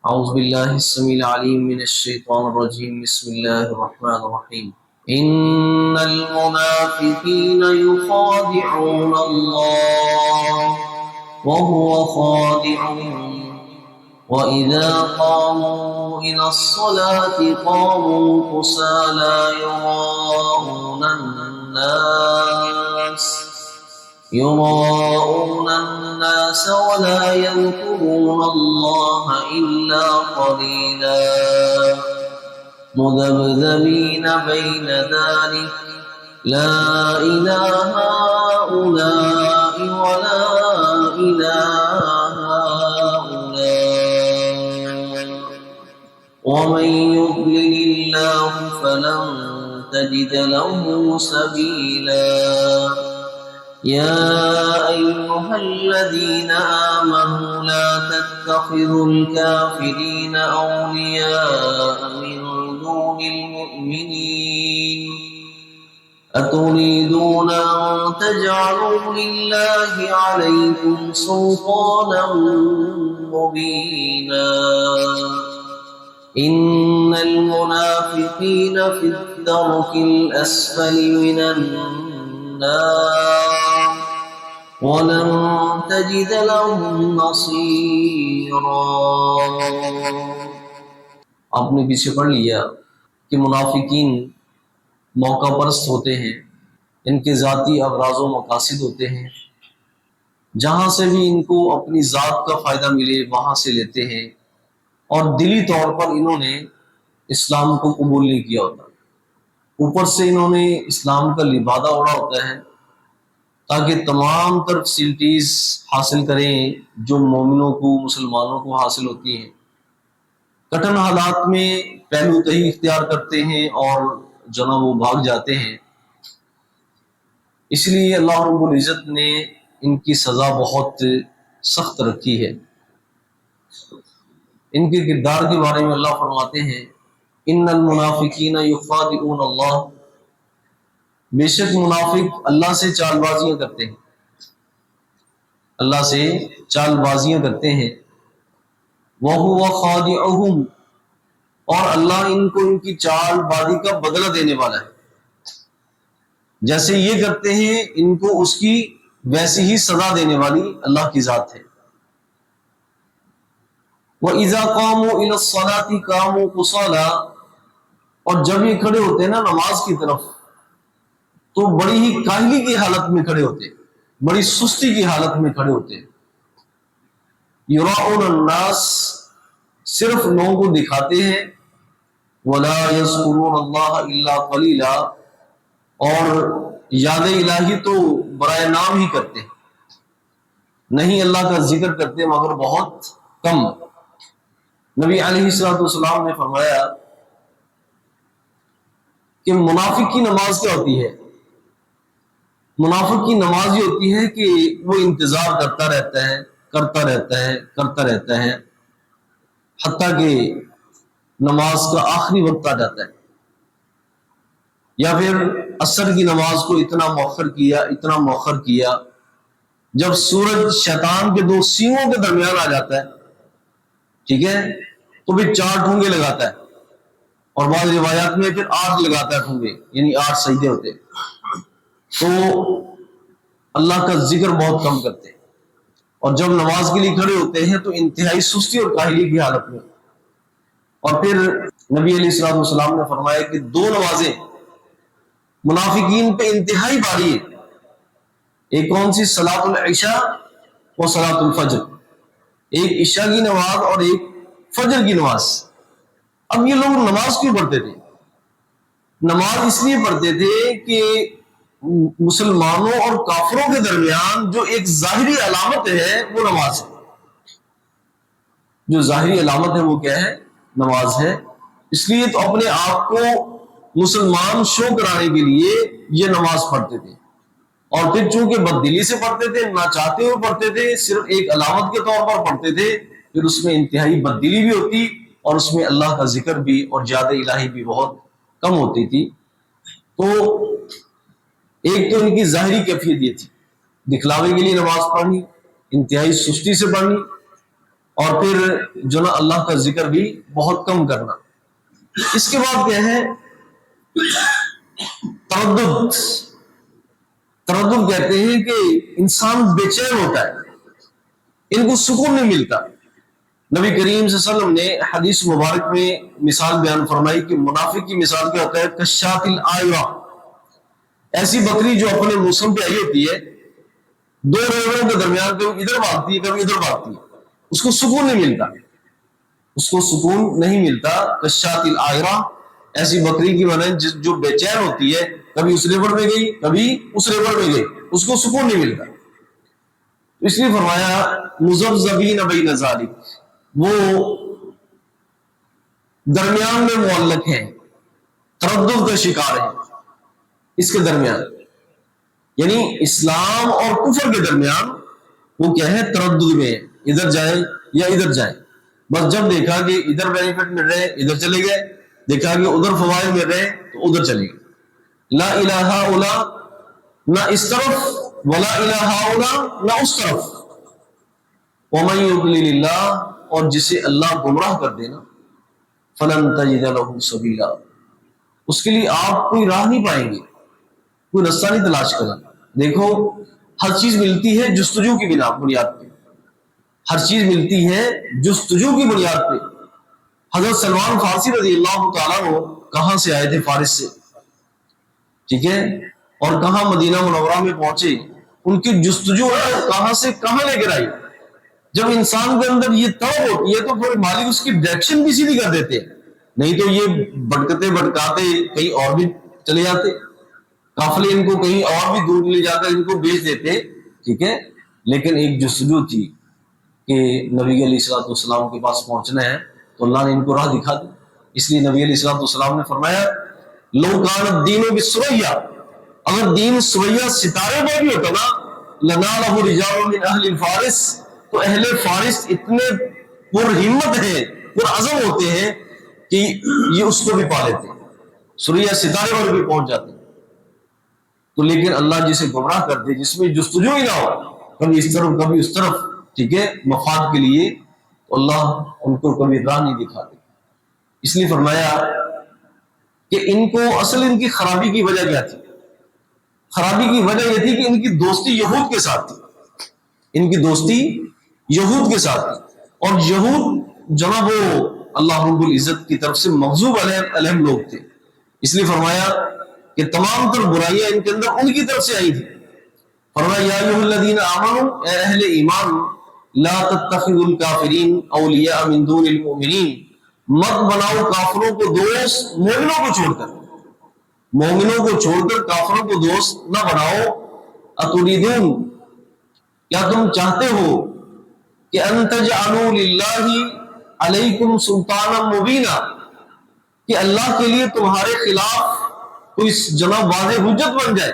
أعوذ بالله السميع العليم من الشيطان الرجيم. بسم الله الرحمن الرحيم. إن المنافقين يخادعون الله وهو خادعهم وإذا قاموا إلى الصلاة قاموا كسالى يراءون الناس ولا يذكرون الله إلا قليلا مذبذبين بين ذلك لا إله هؤلاء ولا إله هؤلاء ومن يضلل الله فلن تجد له سبيلا. يا أيها الذين آمنوا لا تتخذوا الكافرين أولياء من دون المؤمنين أتريدون أن تجعلوا لله عليكم سلطانا مبينا إن المنافقين في الدرك الأسفل من النار وَلَن تَجِدَ لَهُمْ نَصِيرًا. آپ نے پیچھے پڑھ لیا کہ منافقین موقع پرست ہوتے ہیں، ان کے ذاتی اغراض و مقاصد ہوتے ہیں، جہاں سے بھی ان کو اپنی ذات کا فائدہ ملے وہاں سے لیتے ہیں، اور دلی طور پر انہوں نے اسلام کو قبول نہیں کیا ہوتا، اوپر سے انہوں نے اسلام کا لبادہ اوڑھا ہوتا ہے تاکہ تمام تر فیسلٹیز حاصل کریں جو مومنوں کو مسلمانوں کو حاصل ہوتی ہیں، کٹھن حالات میں پہلو تہی اختیار کرتے ہیں اور جناب وہ بھاگ جاتے ہیں. اس لیے اللہ رب العزت نے ان کی سزا بہت سخت رکھی ہے. ان کے کردار کے بارے میں اللہ فرماتے ہیں ان المنافقین یخادعون اللہ، بے شک منافق اللہ سے چال بازیاں کرتے ہیں، اللہ سے چال بازیاں کرتے ہیں. وَهُوَ خَادِعُهُمْ، اور اللہ ان کو ان کی چال بازی کا بدلہ دینے والا ہے، جیسے یہ کرتے ہیں ان کو اس کی ویسی ہی سزا دینے والی اللہ کی ذات ہے. وَإِذَا قَامُوا إِلَى الصَّلَاةِ قَامُوا كُسَالَىٰ، اور جب یہ کھڑے ہوتے ہیں نا نماز کی طرف تو بڑی ہی کاہلی کی حالت میں کھڑے ہوتے ہیں، بڑی سستی کی حالت میں کھڑے ہوتے ہیں. یراؤن الناس، صرف لوگوں کو دکھاتے ہیں. ولا یذکرون اللہ الا قلیلا، اور یاد الہی تو برائے نام ہی کرتے ہیں، نہیں اللہ کا ذکر کرتے مگر بہت کم. نبی علیہ الصلوۃ والسلام نے فرمایا کہ منافق کی نماز کیا ہوتی ہے؟ منافق کی نماز یہ ہوتی ہے کہ وہ انتظار کرتا رہتا ہے حتیٰ کہ نماز کا آخری وقت آ جاتا ہے، یا پھر عصر کی نماز کو اتنا مؤخر کیا جب سورج شیطان کے دو سینگوں کے درمیان آ جاتا ہے، ٹھیک ہے، تو پھر 4 ٹھونگے لگاتا ہے، اور بعض روایات میں پھر 8 لگاتا ہے ٹھونگے، یعنی 8 سجدے ہوتے ہیں. تو اللہ کا ذکر بہت کم کرتے ہیں، اور جب نماز کے لیے کھڑے ہوتے ہیں تو انتہائی سستی اور کاہلی کی حالت میں. اور پھر نبی علیہ الصلوۃ والسلام نے فرمایا کہ 2 نمازیں منافقین پہ انتہائی بھاری ہے. ایک کون سی؟ صلاۃ العشاء و صلاۃ الفجر، ایک عشاء کی نماز اور ایک فجر کی نماز. اب یہ لوگ نماز کیوں پڑھتے تھے؟ نماز اس لیے پڑھتے تھے کہ مسلمانوں اور کافروں کے درمیان جو ایک ظاہری علامت ہے وہ نماز ہے. جو ظاہری علامت ہے وہ کیا ہے؟ نماز ہے. اس لیے تو اپنے آپ کو مسلمان شو کرانے کے لیے یہ نماز پڑھتے تھے، اور پھر چونکہ بددلی سے پڑھتے تھے، نہ چاہتے ہوئے پڑھتے تھے، صرف ایک علامت کے طور پر پڑھتے تھے، پھر اس میں انتہائی بددلی بھی ہوتی اور اس میں اللہ کا ذکر بھی اور یاد الہی بھی بہت کم ہوتی تھی. تو ایک تو ان کی ظاہری کیفیت یہ تھی، دکھلاوے کے لیے نماز پڑھنی، انتہائی سستی سے پڑھنی. اور پھر جو نا اللہ کا ذکر بھی بہت کم کرنا. اس کے بعد کیا ہے؟ تردد. تردد کہتے ہیں کہ انسان بے چین ہوتا ہے، ان کو سکون نہیں ملتا. نبی کریم صلی اللہ علیہ وسلم نے حدیث مبارک میں مثال بیان فرمائی کہ منافق کی مثال کیا ہوتا ہے؟ کشات العائرہ، ایسی بکری جو اپنے موسم پہ آئی ہوتی ہے، دو ریوڑوں کے درمیان کبھی ادھر بھاگتی ہے کبھی ادھر بھاگتی ہے، اس کو سکون نہیں ملتا، اس کو سکون نہیں ملتا. کشات العائرہ، ایسی بکری کی معنی جو بے چین ہوتی ہے، کبھی اس ریوڑ میں گئی کبھی اس ریوڑ میں گئی، اس کو سکون نہیں ملتا. اس لیے فرمایا مذبذبین بین ذالک، وہ درمیان میں معلق ہیں، تردد کا شکار ہیں اس کے درمیان. یعنی اسلام اور کفر کے درمیان وہ کیا ہے؟ تردد میں ہے، ادھر جائیں یا ادھر جائیں. بس جب دیکھا کہ ادھر بینیفٹ مل رہے ادھر چلے گئے، دیکھا کہ ادھر فوائد مل رہے تو ادھر چلے گئے. لا الہ الا، نہ اس طرف، ولا الہ الا، نہ اس طرف. ومن یضلل اللہ، اور جسے اللہ گمراہ کر دینا، فلن تجد له سبیلا، اس کے لیے آپ کوئی راہ نہیں پائیں گے، کوئی رستہ نہیں تلاش کرنا. دیکھو ہر چیز ملتی ہے جستجو کی بنیاد پہ، ہر چیز ملتی ہے جستجو کی بنیاد پہ. حضرت سلمان فارسی رضی اللہ تعالیٰ عنہ کہاں سے آئے تھے؟ فارس سے، ٹھیک ہے، اور کہاں مدینہ منورہ میں پہنچے، ان کی جستجو ہے کہاں سے کہاں لے کر آئی. جب انسان کے اندر یہ طلب ہوتی ہے تو پھر مالک اس کی ڈائریکشن بھی سیدھی کر دیتے ہیں، نہیں تو یہ بھٹکتے بھٹکاتے کہیں اور بھی چلے جاتے، قافلے ان کو کہیں اور بھی دور لے جا کر ان کو بیچ دیتے، ٹھیک ہے. لیکن ایک جستجو تھی کہ نبی علیہ الصلوۃ والسلام کے پاس پہنچنا ہے تو اللہ نے ان کو راہ دکھا دی. اس لیے نبی علیہ الصلوۃ والسلام نے فرمایا لو کان الدین بالسویہ، اگر دین سویہ ستارے پر بھی ہوتا نا، لنالہ رجال من اہل فارس، تو اہل فارس اتنے پر ہمت ہیں، پر عزم ہوتے ہیں کہ یہ اس کو بھی پا لیتے، سویہ ستارے پر بھی پہنچ جاتے. تو لیکن اللہ جسے گمراہ کر دے، جس میں جستجو ہی نہ ہو، کبھی اس طرف کبھی اس طرف، ٹھیک ہے، مفاد کے لیے، تو اللہ ان کو کبھی راہ نہیں دکھاتے. اس لیے فرمایا کہ ان کو اصل ان کی خرابی کی وجہ کیا تھی؟ خرابی کی وجہ یہ تھی کہ ان کی دوستی یہود کے ساتھ تھی، ان کی دوستی یہود کے ساتھ تھی. اور یہود جناب وہ اللہ رب العزت کی طرف سے مغضوب علیہم لوگ تھے. اس لیے فرمایا کہ تمام تر برائیاں ان کے اندر ان کی طرف سے آئی تھی. فرمایا یا ایھا الذین آمنوا، اے اہل ایمان، لا تتخذوا الکافرین اولیاء من دون المؤمنین، مت بناؤ کافروں کو دوست مومنوں کو چھوڑ کر، مومنوں کو چھوڑ کر کافروں کو دوست نہ بناؤ. اتریدون، کیا تم چاہتے ہو کہ ان تجعلوا للہ علیکم سلطانا مبینا، کہ اللہ کے لیے تمہارے خلاف کوئی جناب واضح حجت بن جائے،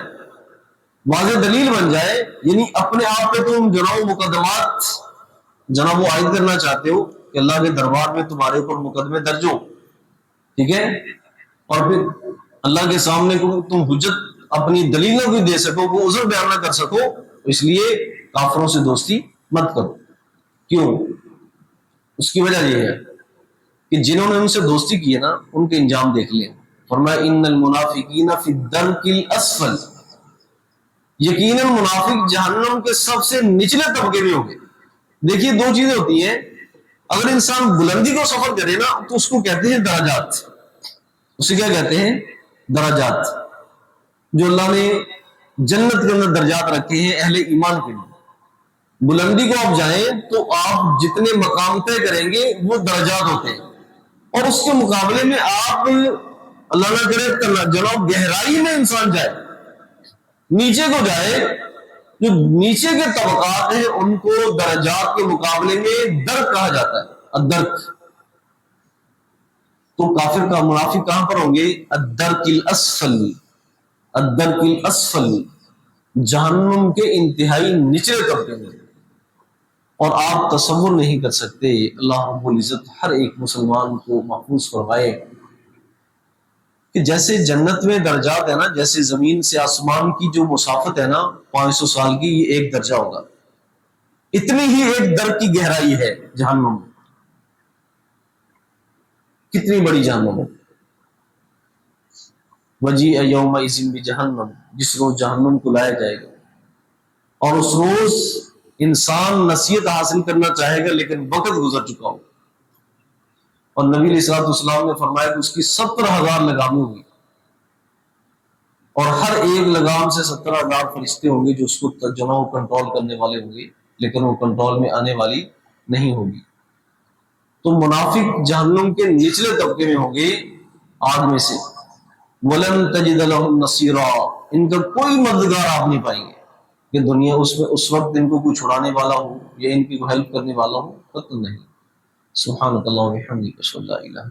واضح دلیل بن جائے. یعنی اپنے آپ پہ تم جناب مقدمات جناب وہ عائد کرنا چاہتے ہو کہ اللہ کے دربار میں تمہارے اوپر مقدمے درج ہو، ٹھیک ہے، اور پھر اللہ کے سامنے تم حجت اپنی دلیل نہ کوئی دے سکو، وہ عذر بیان نہ کر سکو، اس لیے کافروں سے دوستی مت کرو. کیوں؟ اس کی وجہ یہ ہے کہ جنہوں نے ان سے دوستی کی ہے نا، ان کے انجام دیکھ لیں. فرمایا ان المنافقین فی الدرک الاسفل، یقیناً منافق جہنم کے سب سے نچلے طبقے میں ہوں گے. دیکھیے دو چیزیں ہوتی ہیں، اگر انسان بلندی کو سفر کرے نا تو اس کو کہتے ہیں درجات. اسے کیا کہتے ہیں؟ درجات. جو اللہ نے جنت کے اندر درجات رکھے ہیں اہل ایمان کے لیے. بلندی کو آپ جائیں تو آپ جتنے مقام طے کریں گے وہ درجات ہوتے ہیں، اور اس کے مقابلے میں آپ اللہ نہ کرے جناب گہرائی میں انسان جائے، نیچے کو جائے، جو نیچے کے طبقات ہیں ان کو درجات کے مقابلے میں درک کہا جاتا ہے، الدرک. تو کافر کا منافق کہاں پر ہوں گے؟ الدرک الاسفل، الدرک الاسفل، جہنم کے انتہائی نچلے طبقے میں. اور آپ تصور نہیں کر سکتے، اللہ رب العزت ہر ایک مسلمان کو محفوظ فرمائے، کہ جیسے جنت میں درجات ہے نا، جیسے زمین سے آسمان کی جو مسافت ہے نا 500 سال کی، یہ ایک درجہ ہوگا. اتنی ہی ایک در کی گہرائی ہے جہنم میں، کتنی بڑی جہنم ہے. وجیء یومئذ بجہنم، جس روز جہنم کو لایا جائے گا، اور اس روز انسان نصیحت حاصل کرنا چاہے گا لیکن وقت گزر چکا ہو. اور نبی علیہ الصلوۃ والسلام نے فرمایا کہ اس کی 70,000 لگامیں ہوئی، اور ہر ایک لگام سے 70,000 فرشتے ہوں گے جو اس کو ترجمہ و کنٹرول کرنے والے ہوں گے، لیکن وہ کنٹرول میں آنے والی نہیں ہوگی. تو منافق جہنم کے نچلے طبقے میں ہوں گے، آگ میں سے. وَلَن تَجِدَ لَهُمْ نَصِيرًا، ان کا کوئی مددگار آپ نہیں پائیں گے کہ دنیا اس وقت ان کو کوئی چھڑانے والا ہو یا ان کی کوئی ہیلپ کرنے والا ہو، قطعاً نہیں. سبحانک اللہم و بحمدک، اشہد ان لا الہ الا انت